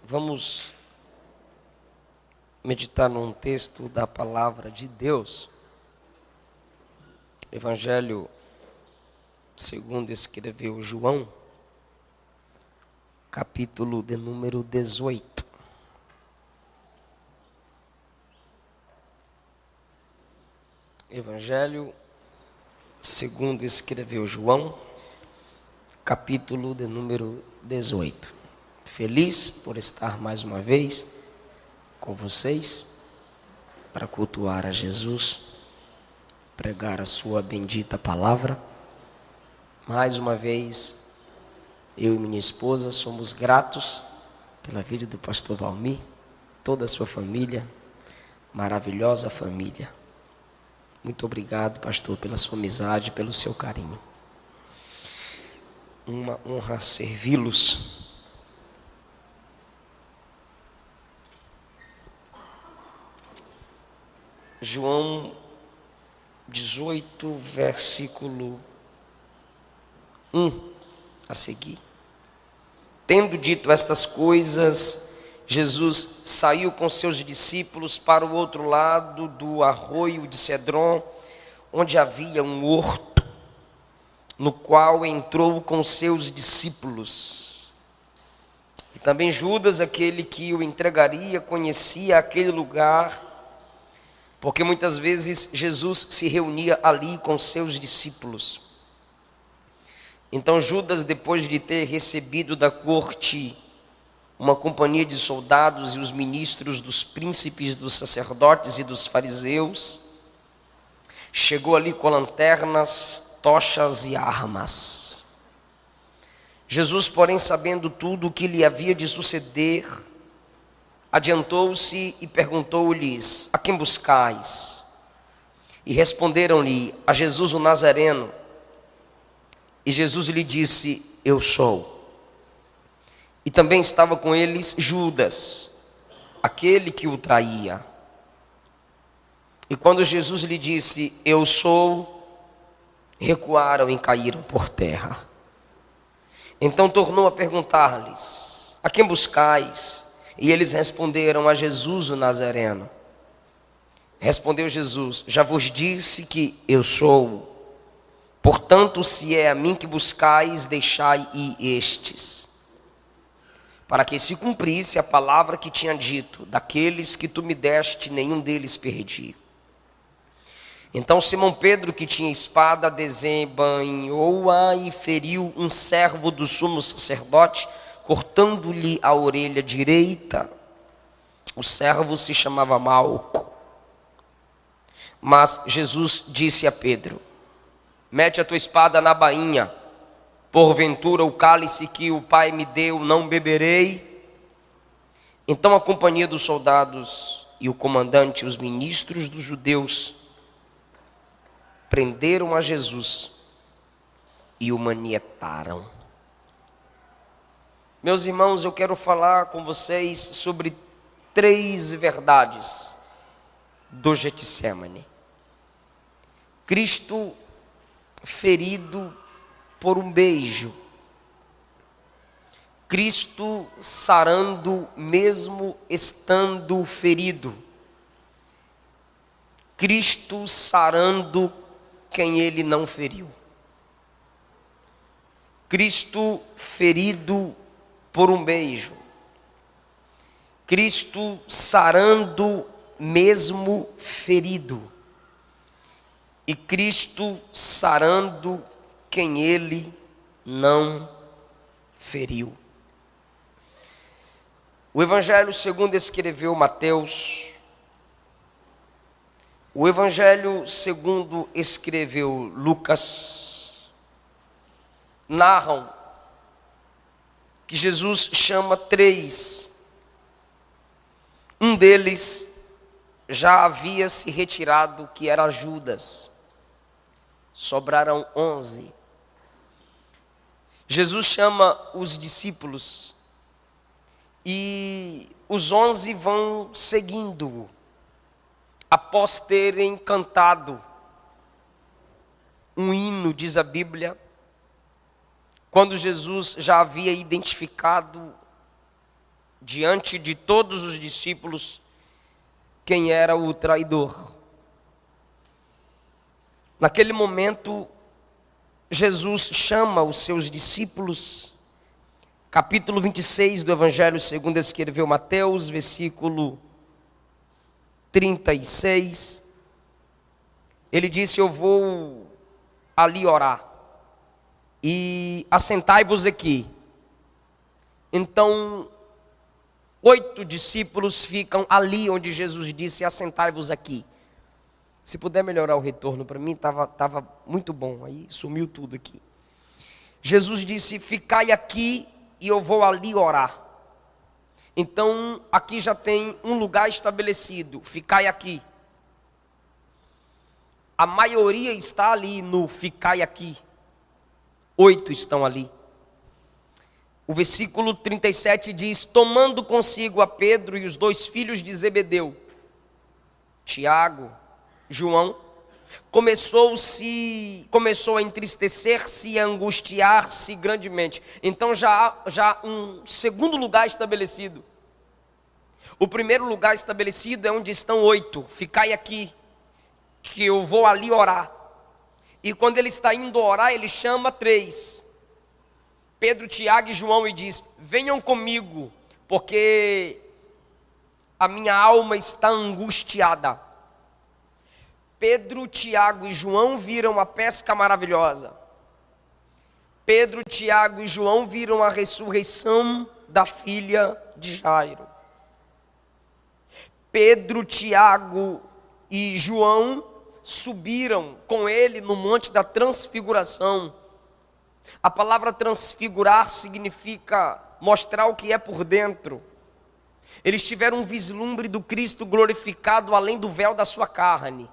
Vamos meditar num texto da palavra de Deus. Evangelho segundo escreveu João, capítulo de número 18. Evangelho segundo escreveu João, capítulo de número 18. Feliz por estar mais uma vez com vocês para cultuar a Jesus, pregar a sua bendita palavra. Mais uma vez, eu e minha esposa somos gratos pela vida do pastor Valmir, toda a sua família, maravilhosa família. Muito obrigado, pastor, pela sua amizade, pelo seu carinho. Uma honra servi-los. João 18, versículo 1 a seguir. Tendo dito estas coisas, Jesus saiu com seus discípulos para o outro lado do arroio de Cedron, onde havia um horto, no qual entrou com seus discípulos. E também Judas, aquele que o entregaria, conhecia aquele lugar, porque muitas vezes Jesus se reunia ali com seus discípulos. Então Judas, depois de ter recebido da corte uma companhia de soldados e os ministros dos príncipes, dos sacerdotes e dos fariseus, chegou ali com lanternas, tochas e armas. Jesus, porém, sabendo tudo o que lhe havia de suceder, adiantou-se e perguntou-lhes: a quem buscais? E responderam-lhe: a Jesus o Nazareno. E Jesus lhe disse: eu sou. E também estava com eles Judas, aquele que o traía. E quando Jesus lhe disse: eu sou, recuaram e caíram por terra. Então tornou a perguntar-lhes: a quem buscais? E eles responderam: a Jesus o Nazareno. Respondeu Jesus: já vos disse que eu sou. Portanto, se é a mim que buscais, deixai ir estes, para que se cumprisse a palavra que tinha dito: daqueles que tu me deste, nenhum deles perdi. Então Simão Pedro, que tinha espada, desembainhou-a e feriu um servo do sumo sacerdote, cortando-lhe a orelha direita. O servo se chamava Malco. Mas Jesus disse a Pedro: mete a tua espada na bainha. Porventura o cálice que o Pai me deu não beberei? Então a companhia dos soldados e o comandante e os ministros dos judeus prenderam a Jesus e o manietaram. Meus irmãos, eu quero falar com vocês sobre 3 verdades do Getsemane. Cristo ferido por um beijo. Cristo sarando mesmo estando ferido. Cristo sarando quem ele não feriu. Cristo ferido por um beijo. Cristo sarando mesmo ferido. E Cristo sarando quem ele não feriu. O Evangelho segundo escreveu Mateus. O Evangelho segundo escreveu Lucas. Narram que Jesus chama 3. Um deles já havia se retirado, que era Judas. Sobraram 11. Jesus chama os discípulos e os 11 vão seguindo-o, após terem cantado um hino, diz a Bíblia, quando Jesus já havia identificado diante de todos os discípulos, quem era o traidor. Naquele momento, Jesus chama os seus discípulos, capítulo 26 do Evangelho segundo escreveu Mateus, versículo 36, ele disse: eu vou ali orar, e assentai-vos aqui. Então, 8 discípulos ficam ali onde Jesus disse: assentai-vos aqui. Se puder melhorar o retorno para mim, estava muito bom, aí sumiu tudo aqui. Jesus disse: ficai aqui e eu vou ali orar. Então, aqui já tem um lugar estabelecido, ficai aqui. A maioria está ali no ficai aqui. 8 estão ali. O versículo 37 diz: tomando consigo a Pedro e os 2 filhos de Zebedeu, Tiago, João, começou a entristecer-se e a angustiar-se grandemente. Então já um segundo lugar estabelecido. O primeiro lugar estabelecido é onde estão 8. Ficai aqui, que eu vou ali orar. E quando ele está indo orar, ele chama 3. Pedro, Tiago e João, e diz: venham comigo, porque a minha alma está angustiada. Pedro, Tiago e João viram a pesca maravilhosa. Pedro, Tiago e João viram a ressurreição da filha de Jairo. Pedro, Tiago e João subiram com ele no Monte da Transfiguração. A palavra transfigurar significa mostrar o que é por dentro. Eles tiveram um vislumbre do Cristo glorificado além do véu da sua carne.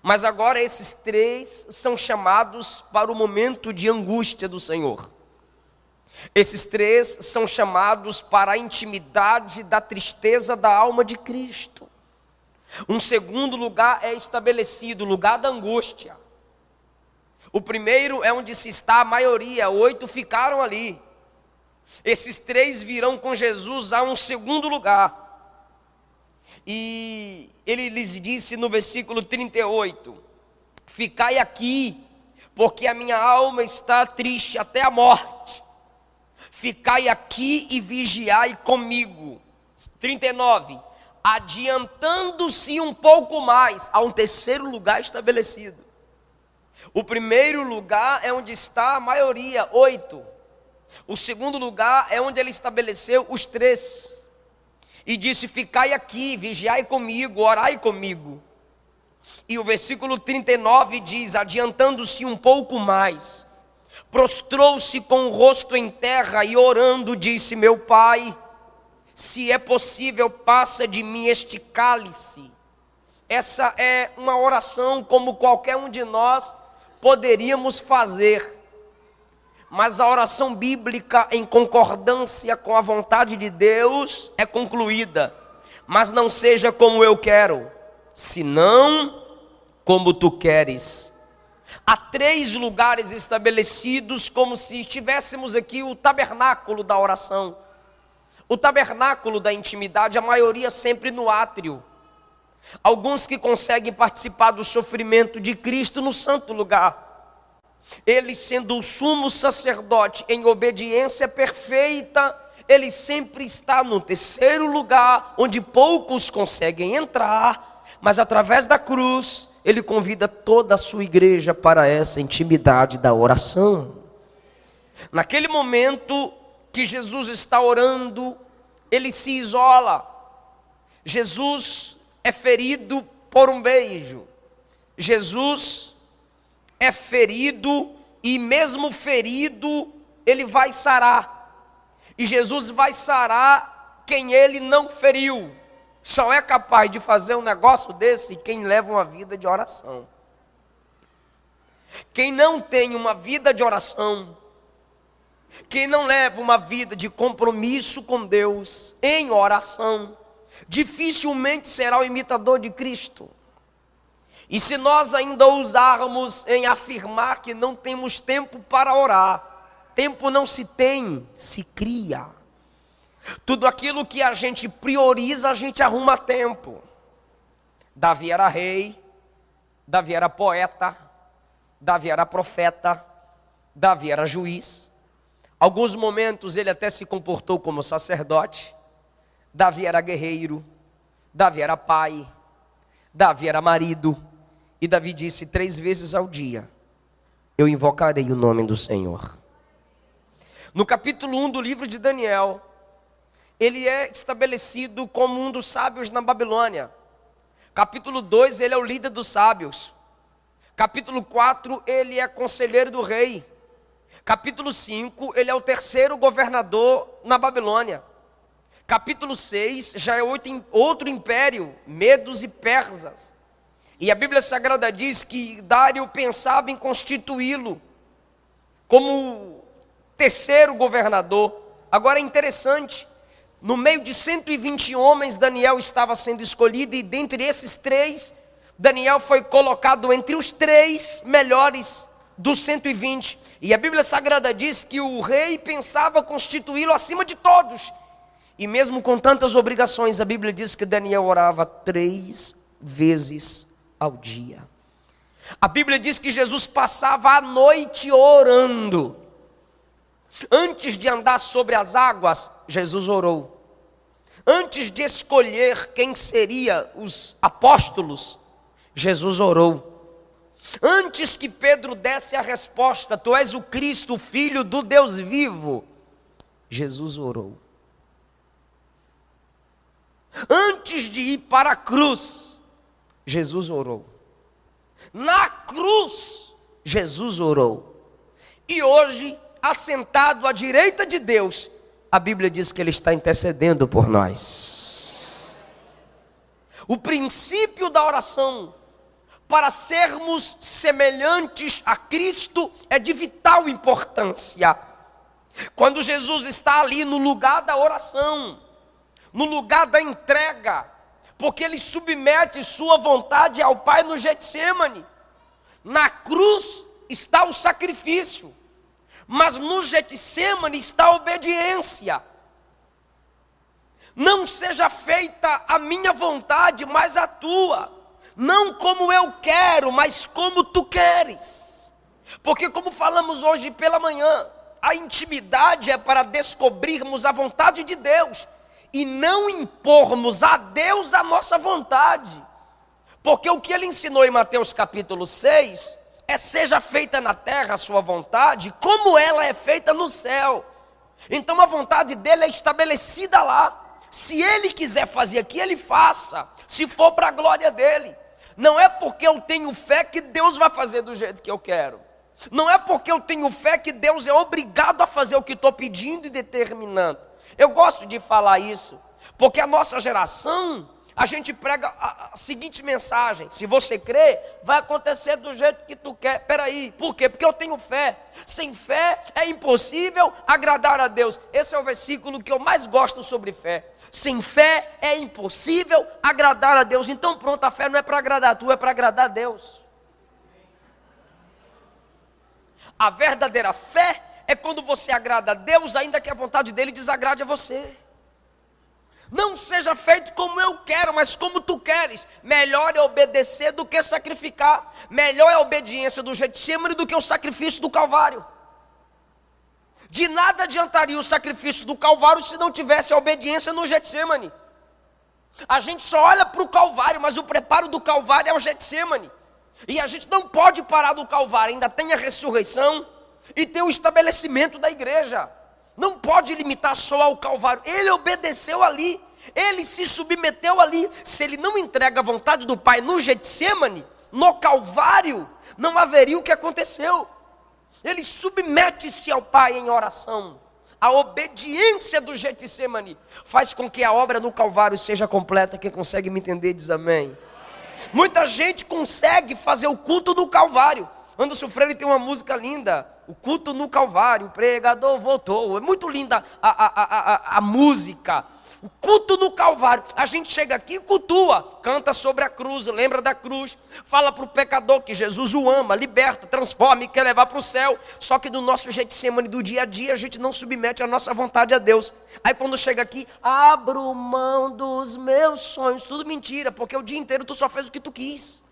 Mas agora esses 3 são chamados para o momento de angústia do Senhor. Esses 3 são chamados para a intimidade da tristeza da alma de Cristo. Um segundo lugar é estabelecido, o lugar da angústia. O primeiro é onde se está a maioria, 8 ficaram ali. Esses 3 virão com Jesus a um segundo lugar. E ele lhes disse no versículo 38, ficai aqui, porque a minha alma está triste até a morte. Ficai aqui e vigiai comigo. 39, adiantando-se um pouco mais, há um terceiro lugar estabelecido. O primeiro lugar é onde está a maioria, 8. O segundo lugar é onde ele estabeleceu os 3. E disse: ficai aqui, vigiai comigo, orai comigo. E o versículo 39 diz: adiantando-se um pouco mais, prostrou-se com o rosto em terra e orando disse: meu pai, se é possível, passa de mim este cálice. Essa é uma oração como qualquer um de nós poderíamos fazer. Mas a oração bíblica, em concordância com a vontade de Deus, é concluída: mas não seja como eu quero, senão como tu queres. Há 3 lugares estabelecidos, como se estivéssemos aqui o tabernáculo da oração. O tabernáculo da intimidade, a maioria sempre no átrio. Alguns que conseguem participar do sofrimento de Cristo no santo lugar. Ele, sendo o sumo sacerdote em obediência perfeita, ele sempre está no terceiro lugar, onde poucos conseguem entrar, mas através da cruz, ele convida toda a sua igreja para essa intimidade da oração. Naquele momento que Jesus está orando, ele se isola. Jesus é ferido por um beijo. Jesus é ferido e mesmo ferido, ele vai sarar. E Jesus vai sarar quem ele não feriu. Só é capaz de fazer um negócio desse quem leva uma vida de oração. Quem não tem uma vida de oração, quem não leva uma vida de compromisso com Deus em oração, dificilmente será o imitador de Cristo. E se nós ainda ousarmos em afirmar que não temos tempo para orar, tempo não se tem, se cria. Tudo aquilo que a gente prioriza, a gente arruma tempo. Davi era rei, Davi era poeta, Davi era profeta, Davi era juiz. Alguns momentos ele até se comportou como sacerdote. Davi era guerreiro, Davi era pai, Davi era marido. E Davi disse 3 vezes ao dia: eu invocarei o nome do Senhor. No capítulo 1 do livro de Daniel, ele é estabelecido como um dos sábios na Babilônia. Capítulo 2, ele é o líder dos sábios. Capítulo 4, ele é conselheiro do rei. Capítulo 5, ele é o 3º governador na Babilônia. Capítulo 6, já é outro império, Medos e Persas. E a Bíblia Sagrada diz que Dário pensava em constituí-lo como 3º governador. Agora é interessante, no meio de 120 homens, Daniel estava sendo escolhido, e dentre esses 3, Daniel foi colocado entre os 3 melhores dos 120. E a Bíblia Sagrada diz que o rei pensava constituí-lo acima de todos. E mesmo com tantas obrigações, a Bíblia diz que Daniel orava 3 vezes ao dia. A Bíblia diz que Jesus passava a noite orando. Antes de andar sobre as águas, Jesus orou. Antes de escolher quem seria os apóstolos, Jesus orou. Antes que Pedro desse a resposta: tu és o Cristo, o Filho do Deus vivo, Jesus orou. Antes de ir para a cruz, Jesus orou. Na cruz, Jesus orou. E hoje, assentado à direita de Deus, a Bíblia diz que Ele está intercedendo por nós. O princípio da oração, para sermos semelhantes a Cristo, é de vital importância. Quando Jesus está ali no lugar da oração, no lugar da entrega, porque Ele submete sua vontade ao Pai no Getsêmani. Na cruz está o sacrifício, mas no Getsêmani está a obediência. Não seja feita a minha vontade, mas a tua. Não como eu quero, mas como tu queres. Porque, como falamos hoje pela manhã, a intimidade é para descobrirmos a vontade de Deus e não impormos a Deus a nossa vontade. Porque o que Ele ensinou em Mateus capítulo 6 é: seja feita na terra a sua vontade, como ela é feita no céu. Então a vontade dele é estabelecida lá. Se Ele quiser fazer aqui, Ele faça, se for para a glória dele. Não é porque eu tenho fé que Deus vai fazer do jeito que eu quero. Não é porque eu tenho fé que Deus é obrigado a fazer o que estou pedindo e determinando. Eu gosto de falar isso, porque a nossa geração, a gente prega a seguinte mensagem: se você crê, vai acontecer do jeito que tu quer. Peraí, por quê? Porque eu tenho fé. Sem fé é impossível agradar a Deus. Esse é o versículo que eu mais gosto sobre fé. Sem fé é impossível agradar a Deus. Então pronto, a fé não é para agradar tu, é para agradar a Deus. A verdadeira fé é quando você agrada a Deus, ainda que a vontade dele desagrade a você. Não seja feito como eu quero, mas como tu queres. Melhor é obedecer do que sacrificar. Melhor é a obediência do Getsêmani do que o sacrifício do Calvário. De nada adiantaria o sacrifício do Calvário se não tivesse a obediência no Getsêmani. A gente só olha para o Calvário, mas o preparo do Calvário é o Getsêmani. E a gente não pode parar do Calvário, ainda tem a ressurreição e tem o estabelecimento da igreja. Não pode limitar só ao Calvário. Ele obedeceu ali, ele se submeteu ali. Se ele não entrega a vontade do Pai no Getsêmani, no Calvário, não haveria o que aconteceu. Ele submete-se ao Pai em oração. A obediência do Getsêmani faz com que a obra no Calvário seja completa. Quem consegue me entender diz amém. Muita gente consegue fazer o culto no Calvário. Anderson Freire tem uma música linda, o culto no Calvário, o pregador voltou. É muito linda a música. O culto no Calvário. A gente chega aqui e cultua, canta sobre a cruz, lembra da cruz, fala para o pecador que Jesus o ama, liberta, transforma e quer levar para o céu. Só que do nosso Getsemane do dia a dia, a gente não submete a nossa vontade a Deus. Aí quando chega aqui, abro mão dos meus sonhos. Tudo mentira, porque o dia inteiro tu só fez o que tu quis.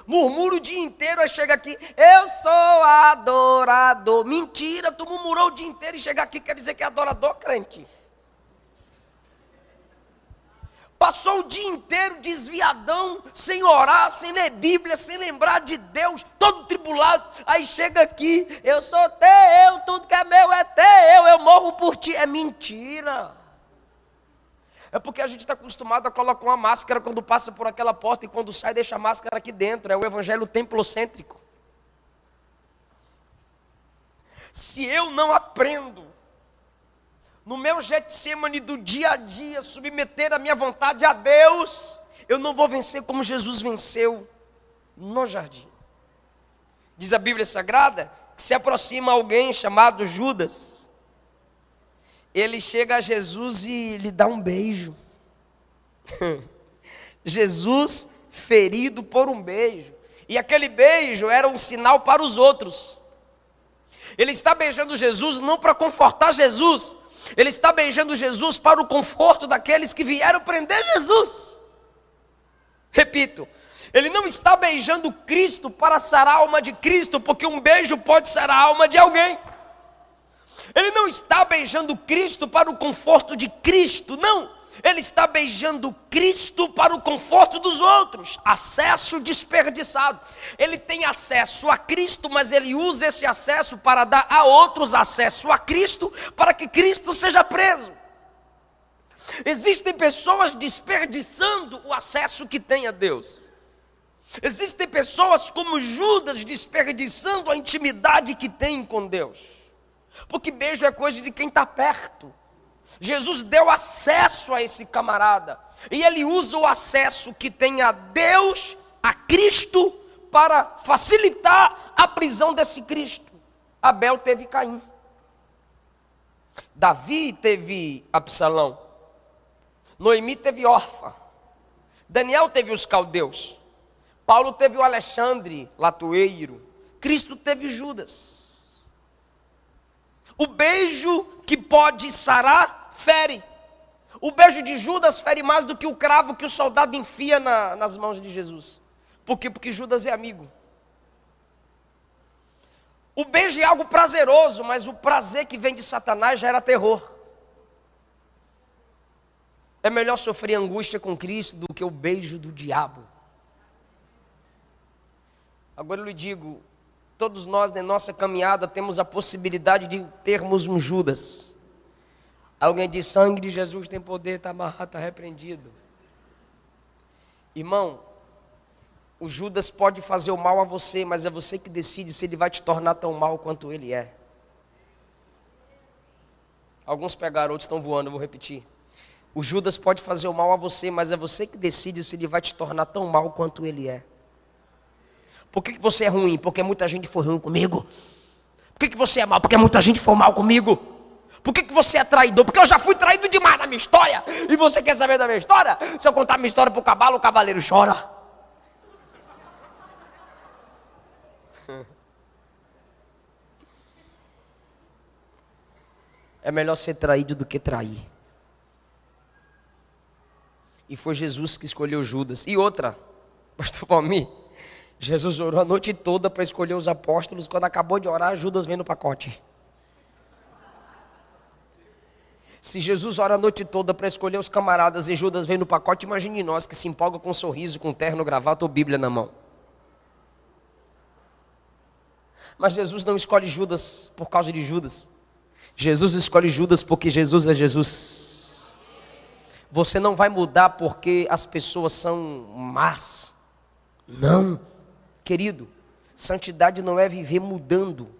Murmura o dia inteiro, aí chega aqui, eu sou adorador. Mentira, tu murmurou o dia inteiro e chega aqui quer dizer que é adorador, crente. Passou o dia inteiro desviadão, sem orar, sem ler Bíblia, sem lembrar de Deus, todo tribulado. Aí chega aqui, eu sou teu, tudo que é meu é teu, eu morro por ti. É mentira. É porque a gente está acostumado a colocar uma máscara quando passa por aquela porta e quando sai deixa a máscara aqui dentro. É o evangelho templocêntrico. Se eu não aprendo no meu Getsemane do dia a dia submeter a minha vontade a Deus, eu não vou vencer como Jesus venceu no jardim. Diz a Bíblia Sagrada que se aproxima alguém chamado Judas. Ele chega a Jesus e lhe dá um beijo. Jesus ferido por um beijo. E aquele beijo era um sinal para os outros. Ele está beijando Jesus não para confortar Jesus. Ele está beijando Jesus para o conforto daqueles que vieram prender Jesus. Repito, ele não está beijando Cristo para sarar a alma de Cristo, porque um beijo pode sarar a alma de alguém. Ele não está beijando Cristo para o conforto de Cristo, não. Ele está beijando Cristo para o conforto dos outros. Acesso desperdiçado. Ele tem acesso a Cristo, mas ele usa esse acesso para dar a outros acesso a Cristo, para que Cristo seja preso. Existem pessoas desperdiçando o acesso que tem a Deus. Existem pessoas como Judas desperdiçando a intimidade que tem com Deus. Porque beijo é coisa de quem está perto. Jesus deu acesso a esse camarada. E ele usa o acesso que tem a Deus, a Cristo, para facilitar a prisão desse Cristo. Abel teve Caim. Davi teve Absalão. Noemi teve Orfa. Daniel teve os caldeus. Paulo teve o Alexandre, latoeiro. Cristo teve Judas. O beijo que pode sarar, fere. O beijo de Judas fere mais do que o cravo que o soldado enfia nas mãos de Jesus. Por quê? Porque Judas é amigo. O beijo é algo prazeroso, mas o prazer que vem de Satanás já era terror. É melhor sofrer angústia com Cristo do que o beijo do diabo. Agora eu lhe digo, todos nós, na nossa caminhada, temos a possibilidade de termos um Judas. Alguém diz, sangue de Jesus tem poder, está amarrado, está repreendido. Irmão, o Judas pode fazer o mal a você, mas é você que decide se ele vai te tornar tão mal quanto ele é. Alguns pegaram, outros estão voando, eu vou repetir. O Judas pode fazer o mal a você, mas é você que decide se ele vai te tornar tão mal quanto ele é. Por que você é ruim? Porque muita gente foi ruim comigo. Por que você é mal? Porque muita gente foi mal comigo. Por que você é traidor? Porque eu já fui traído demais na minha história. E você quer saber da minha história? Se eu contar minha história para o cavalo, o cavaleiro chora. É melhor ser traído do que trair. E foi Jesus que escolheu Judas. E outra, pastor Palmi, Jesus orou a noite toda para escolher os apóstolos. Quando acabou de orar, Judas vem no pacote. Se Jesus ora a noite toda para escolher os camaradas e Judas vem no pacote, imagine nós que se empolga com um sorriso, com terno, gravata ou Bíblia na mão. Mas Jesus não escolhe Judas por causa de Judas. Jesus escolhe Judas porque Jesus é Jesus. Você não vai mudar porque as pessoas são más. Não, querido. Santidade não é viver mudando.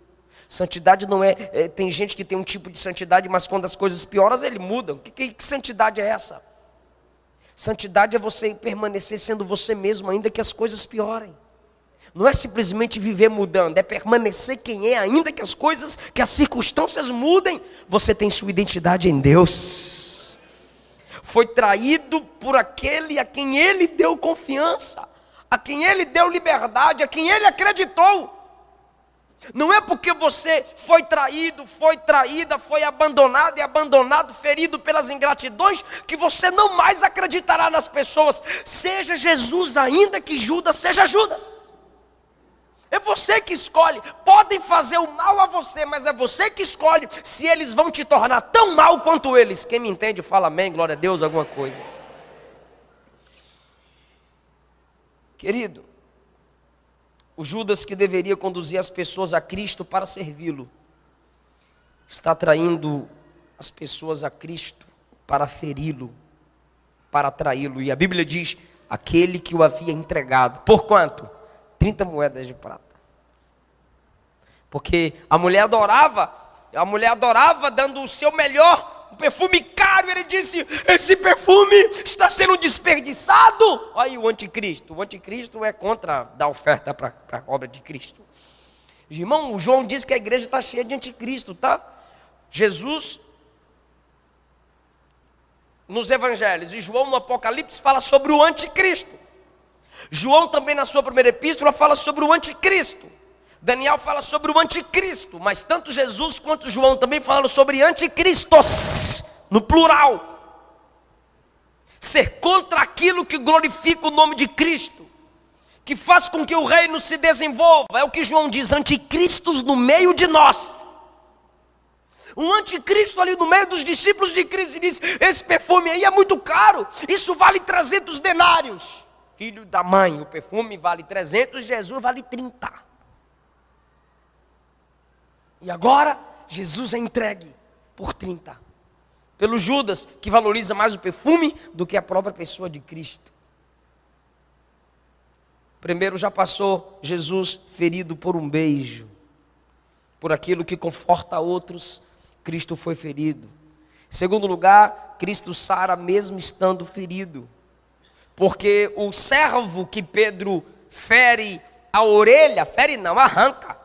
Santidade não é... tem gente que tem um tipo de santidade, mas quando as coisas pioram, ele muda. Que santidade é essa? Santidade é você permanecer sendo você mesmo, ainda que as coisas piorem. Não é simplesmente viver mudando, é permanecer quem é, ainda que as coisas, que as circunstâncias mudem. Você tem sua identidade em Deus. Foi traído por aquele a quem ele deu confiança, a quem ele deu liberdade, a quem ele acreditou. Não é porque você foi traído, foi traída, foi abandonado e abandonado, ferido pelas ingratidões, que você não mais acreditará nas pessoas. Seja Jesus, ainda que Judas seja Judas. É você que escolhe. Podem fazer o mal a você, mas é você que escolhe se eles vão te tornar tão mal quanto eles. Quem me entende, fala amém, glória a Deus, alguma coisa. Querido, o Judas que deveria conduzir as pessoas a Cristo para servi-lo, está traindo as pessoas a Cristo para feri-lo, para traí-lo. E a Bíblia diz, aquele que o havia entregado. Por quanto? 30 moedas de prata. Porque a mulher adorava dando o seu melhor, um perfume caro. Ele disse, esse perfume está sendo desperdiçado. Olha aí o anticristo é contra dar oferta para a obra de Cristo. Irmão, o João diz que a igreja está cheia de anticristo, tá? Jesus, nos evangelhos, e João no Apocalipse fala sobre o anticristo. João também na sua primeira epístola fala sobre o anticristo. Daniel fala sobre o anticristo, mas tanto Jesus quanto João também falam sobre anticristos, no plural. Ser contra aquilo que glorifica o nome de Cristo, que faz com que o reino se desenvolva. É o que João diz, anticristos no meio de nós. Um anticristo ali no meio dos discípulos de Cristo, e diz, esse perfume aí é muito caro, isso vale 300 denários. Filho da mãe, o perfume vale 300, Jesus vale 30. E agora, Jesus é entregue por 30. Pelo Judas, que valoriza mais o perfume do que a própria pessoa de Cristo. Primeiro já passou Jesus ferido por um beijo. Por aquilo que conforta outros, Cristo foi ferido. Em segundo lugar, Cristo sara mesmo estando ferido. Porque o servo que Pedro fere a orelha, fere não, arranca.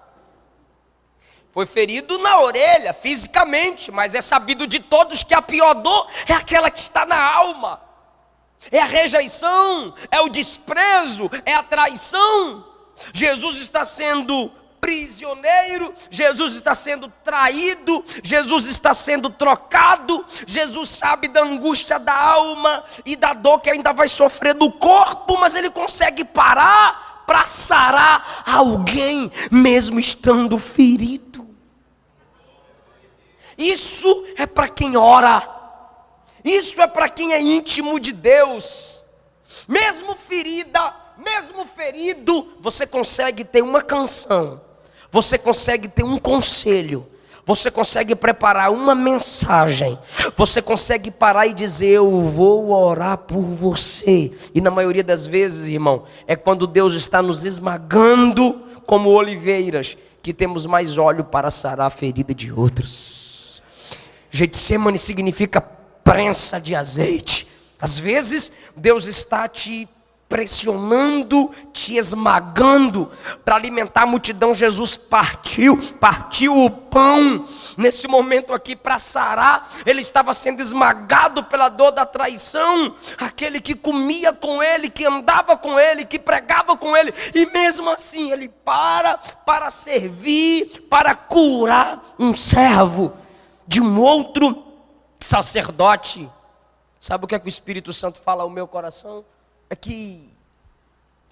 Foi ferido na orelha, fisicamente, mas é sabido de todos que a pior dor é aquela que está na alma. É a rejeição, é o desprezo, é a traição. Jesus está sendo prisioneiro, Jesus está sendo traído, Jesus está sendo trocado, Jesus sabe da angústia da alma e da dor que ainda vai sofrer do corpo, mas ele consegue parar para sarar alguém, mesmo estando ferido. Isso é para quem ora, isso é para quem é íntimo de Deus. Mesmo ferida, mesmo ferido, você consegue ter uma canção, você consegue ter um conselho, você consegue preparar uma mensagem, você consegue parar e dizer, eu vou orar por você. E na maioria das vezes, irmão, é quando Deus está nos esmagando como oliveiras, que temos mais óleo para sarar a ferida de outros. Getsemane significa prensa de azeite. Às vezes Deus está te pressionando, te esmagando para alimentar a multidão. Jesus partiu o pão nesse momento aqui para sarar. Ele estava sendo esmagado pela dor da traição. Aquele que comia com ele, que andava com ele, que pregava com ele, e mesmo assim ele para servir, para curar um servo de um outro sacerdote. Sabe o que é que o Espírito Santo fala ao meu coração? É que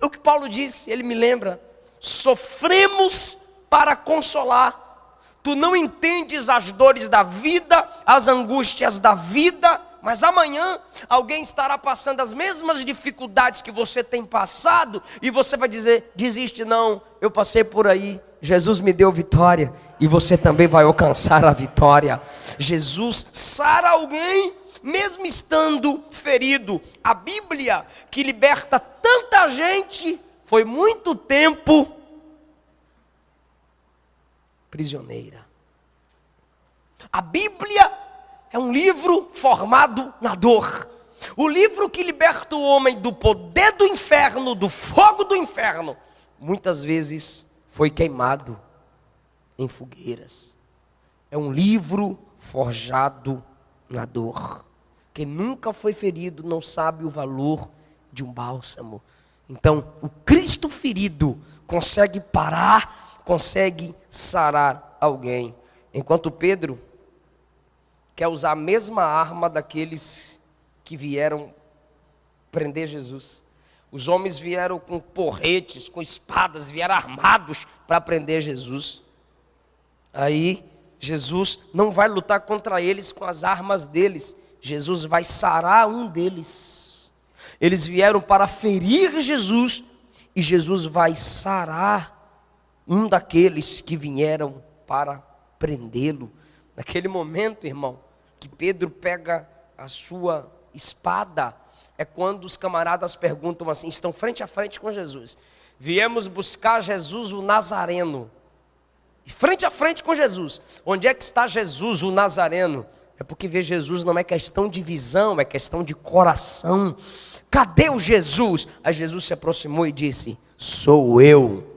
o que Paulo disse, ele me lembra, sofremos para consolar. Tu não entendes as dores da vida, as angústias da vida, mas amanhã alguém estará passando as mesmas dificuldades que você tem passado, e você vai dizer, desiste não, eu passei por aí, Jesus me deu vitória, e você também vai alcançar a vitória. Jesus sara alguém, mesmo estando ferido. A Bíblia, que liberta tanta gente, foi muito tempo prisioneira. A Bíblia é um livro formado na dor. O livro que liberta o homem do poder do inferno, do fogo do inferno, muitas vezes foi queimado em fogueiras. É um livro forjado na dor. Quem nunca foi ferido não sabe o valor de um bálsamo. Então, o Cristo ferido consegue parar, consegue sarar alguém. Enquanto Pedro quer usar a mesma arma daqueles que vieram prender Jesus. Os homens vieram com porretes, com espadas, vieram armados para prender Jesus. Aí, Jesus não vai lutar contra eles com as armas deles. Jesus vai sarar um deles. Eles vieram para ferir Jesus, e Jesus vai sarar um daqueles que vieram para prendê-lo. Naquele momento, irmão, que Pedro pega a sua espada, é quando os camaradas perguntam assim, estão frente a frente com Jesus. Viemos buscar Jesus o Nazareno. Frente a frente com Jesus. Onde é que está Jesus o Nazareno? É porque ver Jesus não é questão de visão, é questão de coração. Cadê o Jesus? Aí Jesus se aproximou e disse, sou eu.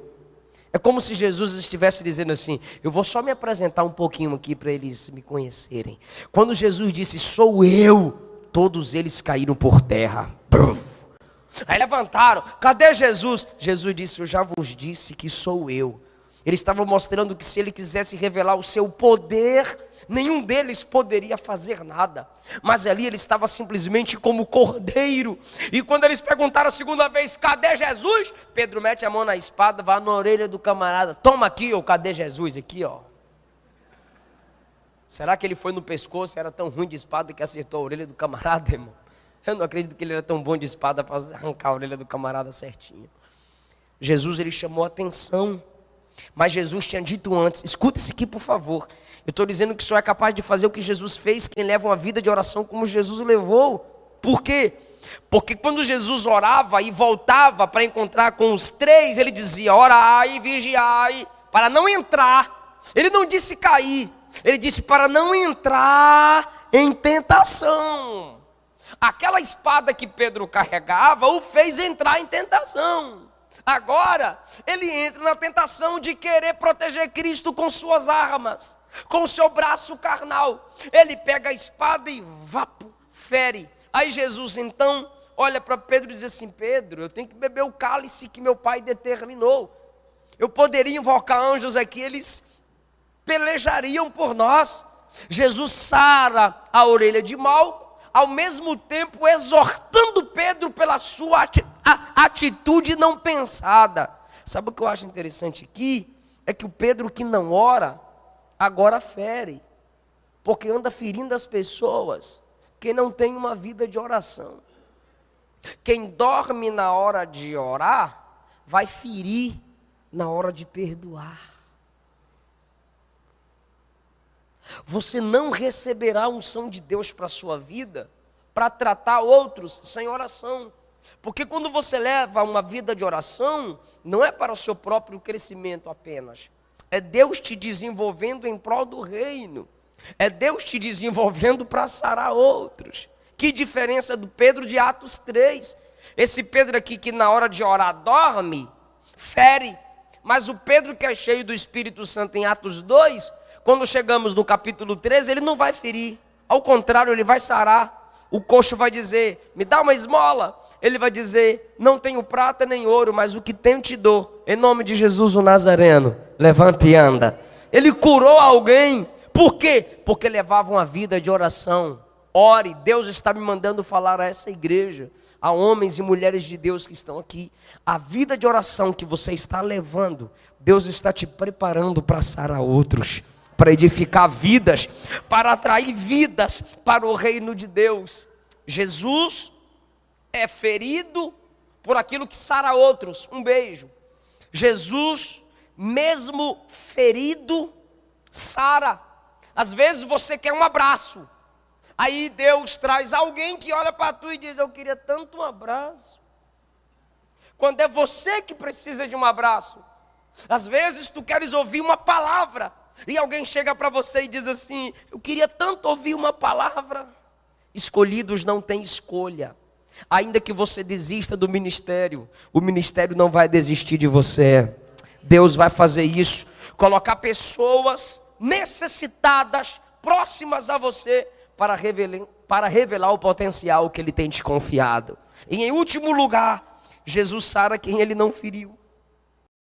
É como se Jesus estivesse dizendo assim, eu vou só me apresentar um pouquinho aqui para eles me conhecerem. Quando Jesus disse, sou eu, todos eles caíram por terra. Aí levantaram, cadê Jesus? Jesus disse, eu já vos disse que sou eu. Ele estava mostrando que se ele quisesse revelar o seu poder, nenhum deles poderia fazer nada. Mas ali ele estava simplesmente como cordeiro. E quando eles perguntaram a segunda vez, cadê Jesus? Pedro mete a mão na espada, vai na orelha do camarada. Toma aqui, ó, cadê Jesus? Aqui, ó. Será que ele foi no pescoço? Era tão ruim de espada que acertou a orelha do camarada, irmão? Eu não acredito que ele era tão bom de espada para arrancar a orelha do camarada certinho. Jesus, ele chamou a atenção. Mas Jesus tinha dito antes, escuta isso aqui por favor. Eu estou dizendo que só é capaz de fazer o que Jesus fez quem leva uma vida de oração como Jesus levou. Por quê? Porque quando Jesus orava e voltava para encontrar com os três, ele dizia, orai, vigiai, para não entrar. Ele não disse cair, ele disse para não entrar em tentação. Aquela espada que Pedro carregava o fez entrar em tentação. Agora, ele entra na tentação de querer proteger Cristo com suas armas, com o seu braço carnal. Ele pega a espada e fere. Aí Jesus então olha para Pedro e diz assim, Pedro, eu tenho que beber o cálice que meu pai determinou. Eu poderia invocar anjos aqui, eles pelejariam por nós. Jesus sara a orelha de Malco, ao mesmo tempo exortando Pedro pela sua atitude não pensada. Sabe o que eu acho interessante aqui? É que o Pedro que não ora, agora fere. Porque anda ferindo as pessoas. Quem não tem uma vida de oração. Quem dorme na hora de orar, vai ferir na hora de perdoar. Você não receberá a unção de Deus para a sua vida, para tratar outros sem oração. Porque quando você leva uma vida de oração, não é para o seu próprio crescimento apenas. É Deus te desenvolvendo em prol do reino. É Deus te desenvolvendo para sarar outros. Que diferença do Pedro de Atos 3. Esse Pedro aqui que na hora de orar dorme, fere. Mas o Pedro que é cheio do Espírito Santo em Atos 2, quando chegamos no capítulo 13, ele não vai ferir. Ao contrário, ele vai sarar. O coxo vai dizer, me dá uma esmola. Ele vai dizer, não tenho prata nem ouro, mas o que tenho te dou. Em nome de Jesus o Nazareno, levanta e anda. Ele curou alguém. Por quê? Porque levava uma vida de oração. Ore, Deus está me mandando falar a essa igreja, a homens e mulheres de Deus que estão aqui. A vida de oração que você está levando, Deus está te preparando para sarar outros, para edificar vidas, para atrair vidas para o reino de Deus. Jesus é ferido por aquilo que sara outros. Um beijo. Jesus, mesmo ferido, sara. Às vezes você quer um abraço. Aí Deus traz alguém que olha para tu e diz, eu queria tanto um abraço. Quando é você que precisa de um abraço. Às vezes tu queres ouvir uma palavra. E alguém chega para você e diz assim, eu queria tanto ouvir uma palavra. Escolhidos não têm escolha. Ainda que você desista do ministério, o ministério não vai desistir de você. Deus vai fazer isso, colocar pessoas necessitadas, próximas a você, para revelar o potencial que Ele tem te confiado. E em último lugar, Jesus sara quem Ele não feriu.